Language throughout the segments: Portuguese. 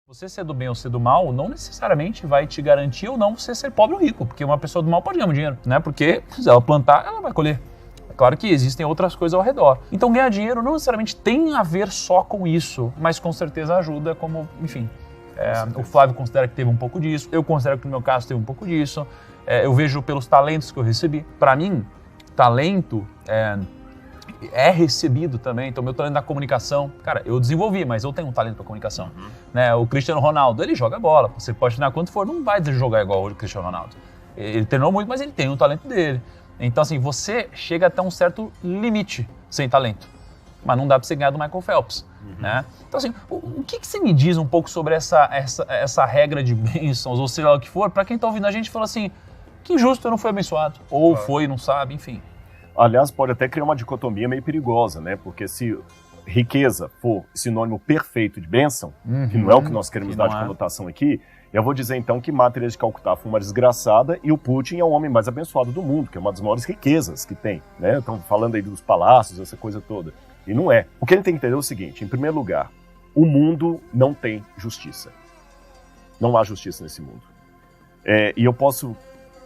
Você ser do bem ou ser do mal não necessariamente vai te garantir ou não você ser pobre ou rico, porque uma pessoa do mal pode ganhar dinheiro, né? Porque se ela plantar, ela vai colher. É claro que existem outras coisas ao redor. Então ganhar dinheiro não necessariamente tem a ver só com isso, mas com certeza ajuda, como, enfim, o Flávio considera que teve um pouco disso, eu considero que no meu caso teve um pouco disso, eu vejo pelos talentos que eu recebi. Para mim, talento é recebido também. Então meu talento na comunicação, cara, eu desenvolvi, mas eu tenho um talento para comunicação. Né? O Cristiano Ronaldo, ele joga bola, você pode treinar quanto for, não vai jogar igual o Cristiano Ronaldo. Ele treinou muito, mas ele tem o talento dele. Então assim, você chega até um certo limite sem talento, mas não dá para você ganhar do Michael Phelps. Né? Então assim, o que você me diz um pouco sobre essa regra de bênçãos, ou seja lá o que for, para quem tá ouvindo a gente fala assim, que injusto, eu não fui abençoado, ou foi, não sabe, enfim. Aliás, pode até criar uma dicotomia meio perigosa, né? Porque se riqueza for sinônimo perfeito de bênção, que não é o que nós queremos dar de conotação aqui, eu vou dizer então que Madre Teresa de Calcutá foi uma desgraçada e o Putin é o homem mais abençoado do mundo, que é uma das maiores riquezas que tem, né? Estão falando aí dos palácios, essa coisa toda. E não é. O que ele tem que entender é o seguinte, em primeiro lugar, o mundo não tem justiça. Não há justiça nesse mundo. E eu posso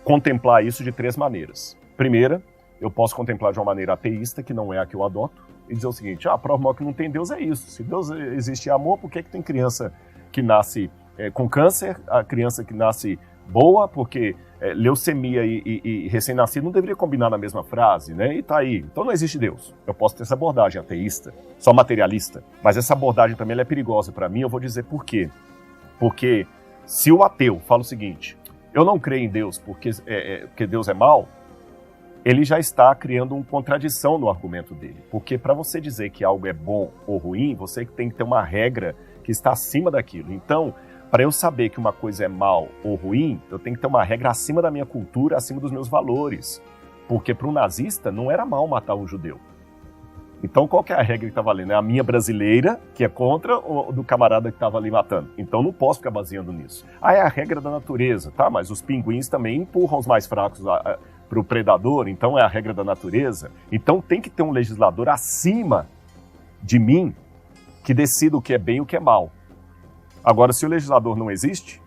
contemplar isso de três maneiras. Primeira, eu posso contemplar de uma maneira ateísta, que não é a que eu adoto, e dizer o seguinte, a prova maior que não tem Deus é isso. Se Deus existe amor, por que tem criança que nasce com câncer, a criança que nasce boa, porque leucemia e recém-nascido não deveria combinar na mesma frase, né? E tá aí. Então não existe Deus. Eu posso ter essa abordagem ateísta, só materialista, mas essa abordagem também ela é perigosa para mim, eu vou dizer por quê. Porque se o ateu fala o seguinte, eu não creio em Deus porque Deus é mau, ele já está criando uma contradição no argumento dele. Porque para você dizer que algo é bom ou ruim, você tem que ter uma regra que está acima daquilo. Então, para eu saber que uma coisa é mal ou ruim, eu tenho que ter uma regra acima da minha cultura, acima dos meus valores. Porque para um nazista não era mal matar um judeu. Então, qual que é a regra que está valendo? É a minha brasileira, que é contra o do camarada que estava ali matando. Então, não posso ficar baseando nisso. É a regra da natureza, tá? Mas os pinguins também empurram os mais fracos para o predador, então é a regra da natureza. Então tem que ter um legislador acima de mim que decida o que é bem e o que é mal. Agora, se o legislador não existe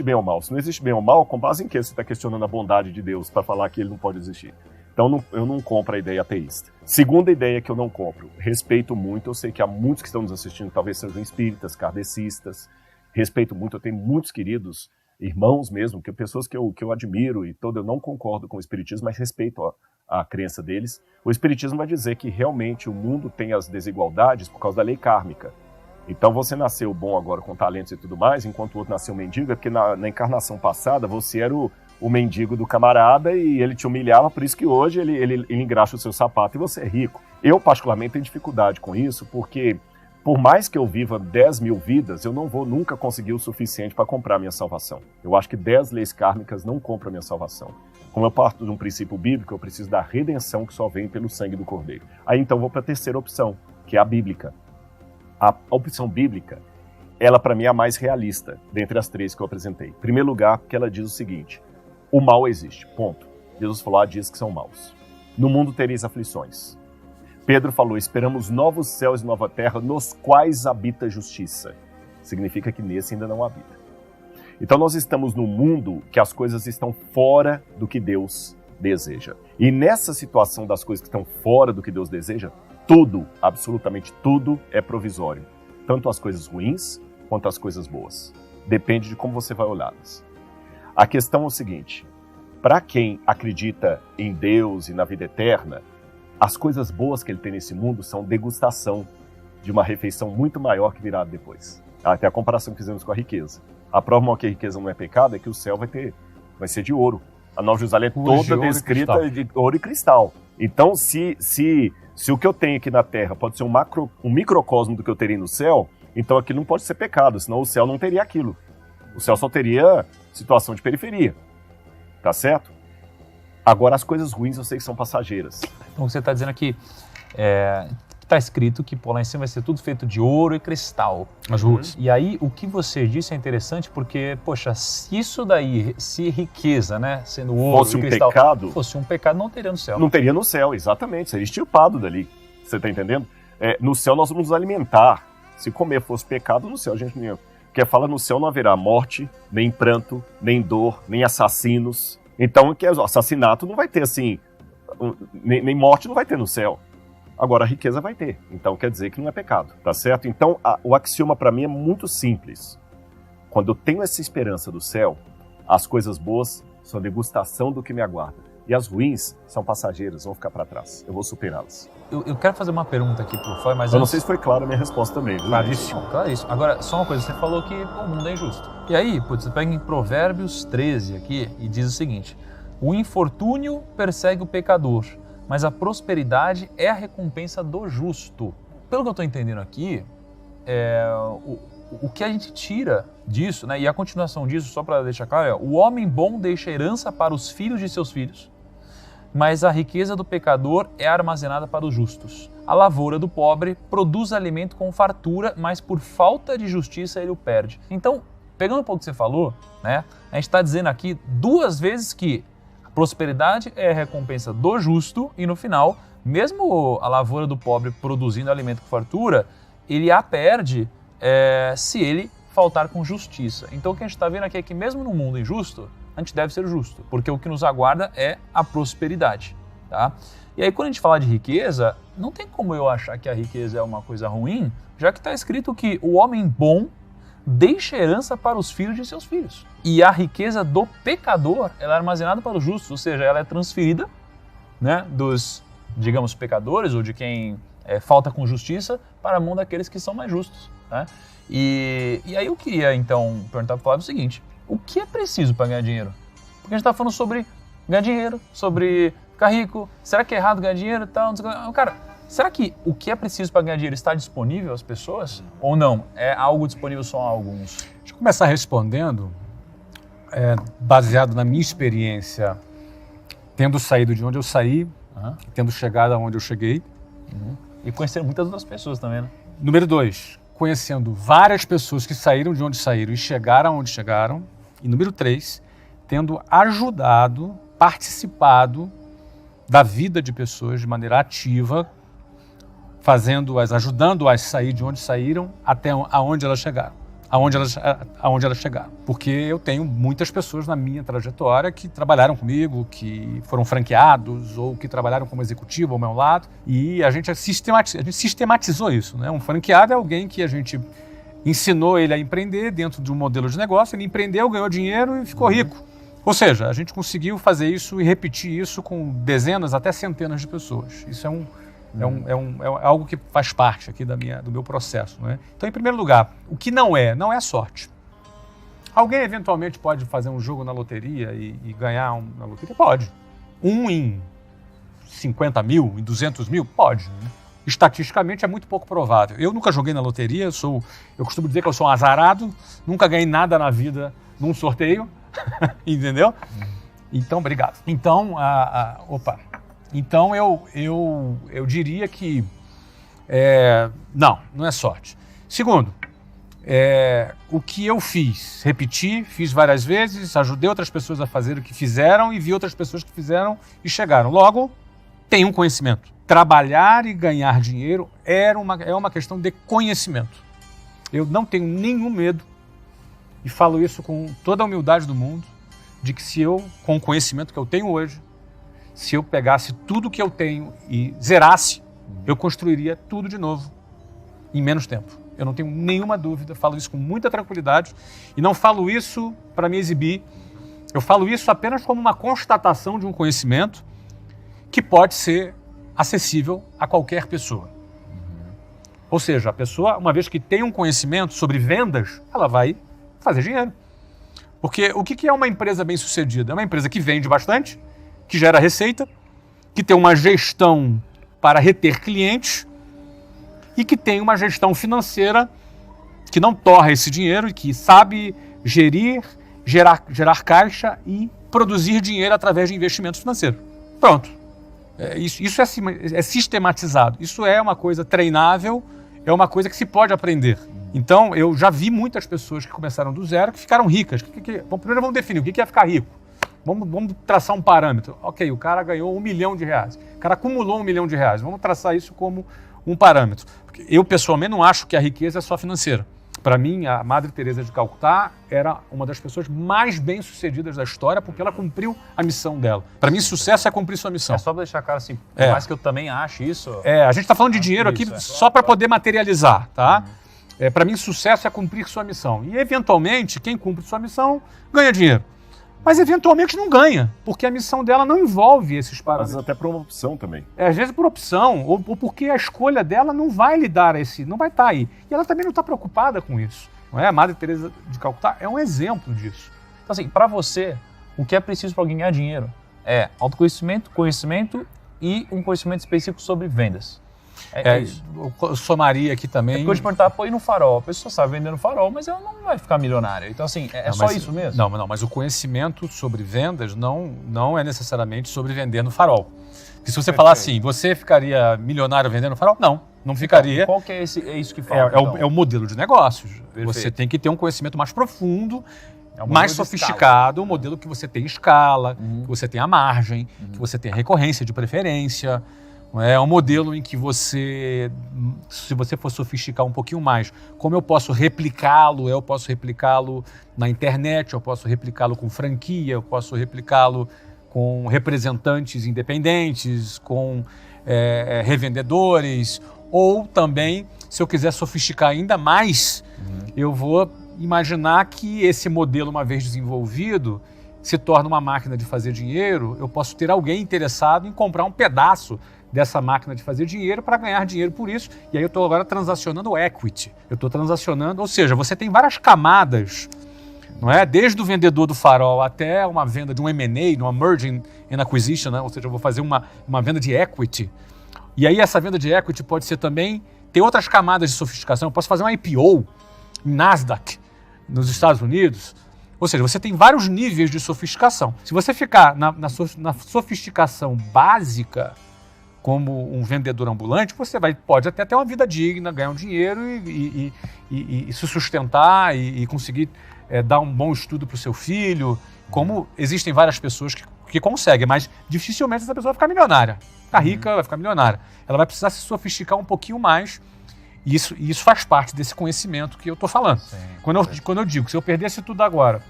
bem ou mal. Se não existe bem ou mal, com base em que você está questionando a bondade de Deus para falar que ele não pode existir? Então eu não compro a ideia ateísta. Segunda ideia que eu não compro, respeito muito, eu sei que há muitos que estão nos assistindo, talvez sejam espíritas, kardecistas, respeito muito, eu tenho muitos queridos irmãos mesmo, pessoas que eu admiro e eu não concordo com o espiritismo, mas respeito a crença deles. O espiritismo vai dizer que realmente o mundo tem as desigualdades por causa da lei kármica. Então você nasceu bom agora com talentos e tudo mais, enquanto o outro nasceu mendigo, é porque na encarnação passada você era o mendigo do camarada e ele te humilhava, por isso que hoje ele engraxa o seu sapato e você é rico. Eu particularmente tenho dificuldade com isso, porque por mais que eu viva 10 mil vidas, eu não vou nunca conseguir o suficiente para comprar minha salvação. Eu acho que 10 leis kármicas não compram minha salvação. Como eu parto de um princípio bíblico, eu preciso da redenção que só vem pelo sangue do Cordeiro. Aí então eu vou para a terceira opção, que é a bíblica. A opção bíblica, ela para mim é a mais realista, dentre as três que eu apresentei. Em primeiro lugar, porque ela diz o seguinte, o mal existe, ponto. Jesus falou, dias que são maus. No mundo tereis aflições. Pedro falou, esperamos novos céus e nova terra, nos quais habita a justiça. Significa que nesse ainda não habita. Então nós estamos num mundo que as coisas estão fora do que Deus deseja. E nessa situação das coisas que estão fora do que Deus deseja, tudo, absolutamente tudo é provisório. Tanto as coisas ruins quanto as coisas boas. Depende de como você vai olhá-las. A questão é o seguinte, para quem acredita em Deus e na vida eterna, as coisas boas que ele tem nesse mundo são degustação de uma refeição muito maior que virá depois. Até a comparação que fizemos com a riqueza. A prova maior que a riqueza não é pecado é que o céu vai ser de ouro. A Nova Jerusalém é toda descrita de ouro e cristal. Então, se o que eu tenho aqui na Terra pode ser um microcosmo do que eu teria no céu, então aquilo não pode ser pecado, senão o céu não teria aquilo. O céu só teria situação de periferia. Tá certo? Agora, as coisas ruins eu sei que são passageiras. Então, você está dizendo aqui, está escrito que lá em cima vai ser tudo feito de ouro e cristal. As ruas. E aí, o que você disse é interessante porque, poxa, se isso daí, se riqueza, né, sendo ouro e cristal, fosse um pecado, não teria no céu. Não teria no céu, exatamente. Seria extirpado dali. Você está entendendo? No céu nós vamos nos alimentar. Se comer fosse pecado, no céu a gente não ia. Porque fala no céu não haverá morte, nem pranto, nem dor, nem assassinos. Então, assassinato não vai ter assim, nem morte não vai ter no céu. Agora, a riqueza vai ter. Então, quer dizer que não é pecado, tá certo? Então, o axioma para mim é muito simples. Quando eu tenho essa esperança do céu, as coisas boas são a degustação do que me aguarda. E as ruins são passageiras, vão ficar para trás. Eu vou superá-las. Eu quero fazer uma pergunta aqui pro Foy, mas eu não sei se foi clara a minha resposta também. Viu? Claríssimo, claríssimo. Agora, só uma coisa, você falou que o mundo é injusto. E aí, você pega em Provérbios 13 aqui e diz o seguinte: o infortúnio persegue o pecador, mas a prosperidade é a recompensa do justo. Pelo que eu estou entendendo aqui, o que a gente tira disso, né, e a continuação disso, só para deixar claro, o homem bom deixa herança para os filhos de seus filhos, mas a riqueza do pecador é armazenada para os justos. A lavoura do pobre produz alimento com fartura, mas por falta de justiça ele o perde. Então, pegando um pouco o que você falou, né, a gente está dizendo aqui 2 vezes que a prosperidade é a recompensa do justo e no final, mesmo a lavoura do pobre produzindo alimento com fartura, ele a perde se ele faltar com justiça. Então o que a gente está vendo aqui é que mesmo no mundo injusto, a gente deve ser justo, porque o que nos aguarda é a prosperidade, tá? E aí quando a gente fala de riqueza, não tem como eu achar que a riqueza é uma coisa ruim, já que está escrito que o homem bom deixa herança para os filhos de seus filhos. E a riqueza do pecador, ela é armazenada para os justos, ou seja, ela é transferida, né, dos, digamos, pecadores ou de quem falta com justiça para a mão daqueles que são mais justos, né? E aí eu queria então perguntar para o Flávio o seguinte: o que é preciso para ganhar dinheiro? Porque a gente está falando sobre ganhar dinheiro, sobre ficar rico, será que é errado ganhar dinheiro e tal? Cara, será que o que é preciso para ganhar dinheiro está disponível às pessoas? Ou não? É algo disponível só a alguns? Deixa eu começar respondendo, baseado na minha experiência, tendo saído de onde eu saí, tendo chegado aonde eu cheguei. E conhecendo muitas outras pessoas também, né? Número 2, conhecendo várias pessoas que saíram de onde saíram e chegaram onde chegaram. E número 3, tendo ajudado, participado da vida de pessoas de maneira ativa, fazendo-as, ajudando-as a sair de onde saíram até aonde elas chegaram. Aonde elas chegaram. Porque eu tenho muitas pessoas na minha trajetória que trabalharam comigo, que foram franqueados ou que trabalharam como executivo ao meu lado, e a gente sistematizou isso, né? Um franqueado é alguém que a gente ensinou ele a empreender dentro de um modelo de negócio, ele empreendeu, ganhou dinheiro e ficou rico. Ou seja, a gente conseguiu fazer isso e repetir isso com dezenas até centenas de pessoas. Isso é algo que faz parte aqui do meu processo, né? Então, em primeiro lugar, o que não é sorte. Alguém eventualmente pode fazer um jogo na loteria e ganhar na loteria? Pode. 1 em 50 mil, em 200 mil? Pode. Né? Estatisticamente é muito pouco provável. Eu nunca joguei na loteria, eu costumo dizer que eu sou um azarado, nunca ganhei nada na vida num sorteio, entendeu? Então, obrigado. Então, Então, eu diria que não é sorte. Segundo, o que eu fiz? Repeti, fiz várias vezes, ajudei outras pessoas a fazer o que fizeram e vi outras pessoas que fizeram e chegaram. Logo, tenho um conhecimento. Trabalhar e ganhar dinheiro é uma questão de conhecimento. Eu não tenho nenhum medo, e falo isso com toda a humildade do mundo, de que se eu, com o conhecimento que eu tenho hoje, se eu pegasse tudo que eu tenho e zerasse, eu construiria tudo de novo em menos tempo. Eu não tenho nenhuma dúvida, falo isso com muita tranquilidade e não falo isso para me exibir. Eu falo isso apenas como uma constatação de um conhecimento que pode ser acessível a qualquer pessoa. Ou seja, a pessoa, uma vez que tem um conhecimento sobre vendas, ela vai fazer dinheiro. Porque o que é uma empresa bem-sucedida? É uma empresa que vende bastante, que gera receita, que tem uma gestão para reter clientes e que tem uma gestão financeira que não torra esse dinheiro e que sabe gerar caixa e produzir dinheiro através de investimento financeiro. Pronto. Isso é sistematizado. Isso é uma coisa treinável, é uma coisa que se pode aprender. Então, eu já vi muitas pessoas que começaram do zero que ficaram ricas. Primeiro vamos definir o que é ficar rico. Vamos traçar um parâmetro. Ok, o cara ganhou R$1 milhão. O cara acumulou R$1 milhão. Vamos traçar isso como um parâmetro. Porque eu, pessoalmente, não acho que a riqueza é só financeira. Para mim, a Madre Teresa de Calcutá era uma das pessoas mais bem-sucedidas da história porque ela cumpriu a missão dela. Para mim, sucesso é cumprir sua missão. É só para deixar claro assim, por mais que eu também ache isso... A gente está falando de dinheiro aqui só para poder materializar, tá? Para mim, sucesso é cumprir sua missão. E, eventualmente, quem cumpre sua missão ganha dinheiro. Mas, eventualmente, não ganha, porque a missão dela não envolve esses parâmetros. Mas até por uma opção também. Às vezes por opção, ou porque a escolha dela não vai lhe dar não vai estar aí. E ela também não está preocupada com isso. Não é? A Madre Teresa de Calcutá é um exemplo disso. Então, assim, para você, o que é preciso para alguém ganhar dinheiro é autoconhecimento, conhecimento e um conhecimento específico sobre vendas. É isso. Eu somaria aqui também... Porque eu te perguntar, pô, e no farol? A pessoa sabe vender no farol, mas ela não vai ficar milionária. Então, assim, só isso mesmo? Não, mas o conhecimento sobre vendas não é necessariamente sobre vender no farol. Porque se você falar assim, você ficaria milionário vendendo no farol? Não ficaria. Então, qual que é isso que fala? É o modelo de negócios. Perfeito. Você tem que ter um conhecimento mais profundo, mais sofisticado, um modelo que você tem escala, que você tem a margem, que você tem a recorrência de preferência. É um modelo em que você, se você for sofisticar um pouquinho mais, como eu posso replicá-lo? Eu posso replicá-lo na internet, eu posso replicá-lo com franquia, eu posso replicá-lo com representantes independentes, com revendedores, ou também, se eu quiser sofisticar ainda mais, eu vou imaginar que esse modelo, uma vez desenvolvido, se torna uma máquina de fazer dinheiro. Eu posso ter alguém interessado em comprar um pedaço dessa máquina de fazer dinheiro para ganhar dinheiro por isso. E aí eu estou agora transacionando o equity. Eu estou transacionando, ou seja, você tem várias camadas, não é? Desde o vendedor do farol até uma venda de um M&A, uma Merging and Acquisition, né? Ou seja, eu vou fazer uma venda de equity. E aí essa venda de equity pode ser também, ter outras camadas de sofisticação. Eu posso fazer uma IPO em Nasdaq, nos Estados Unidos. Ou seja, você tem vários níveis de sofisticação. Se você ficar na sofisticação básica, como um vendedor ambulante, você pode até ter uma vida digna, ganhar um dinheiro e se sustentar e conseguir dar um bom estudo para o seu filho, como existem várias pessoas que conseguem, mas dificilmente essa pessoa vai ficar milionária. Ficar rica, vai ficar milionária. Ela vai precisar se sofisticar um pouquinho mais, e isso faz parte desse conhecimento que eu estou falando. Sim, quando eu digo, se eu perdesse tudo agora,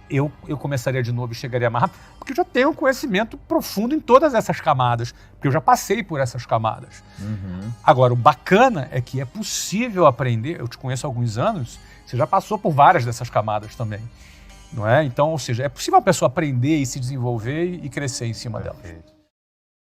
eu começaria de novo e chegaria mais rápido, porque eu já tenho um conhecimento profundo em todas essas camadas, porque eu já passei por essas camadas. Agora, o bacana é que é possível aprender, eu te conheço há alguns anos, você já passou por várias dessas camadas também, não é? Então, ou seja, é possível a pessoa aprender e se desenvolver e crescer em cima delas.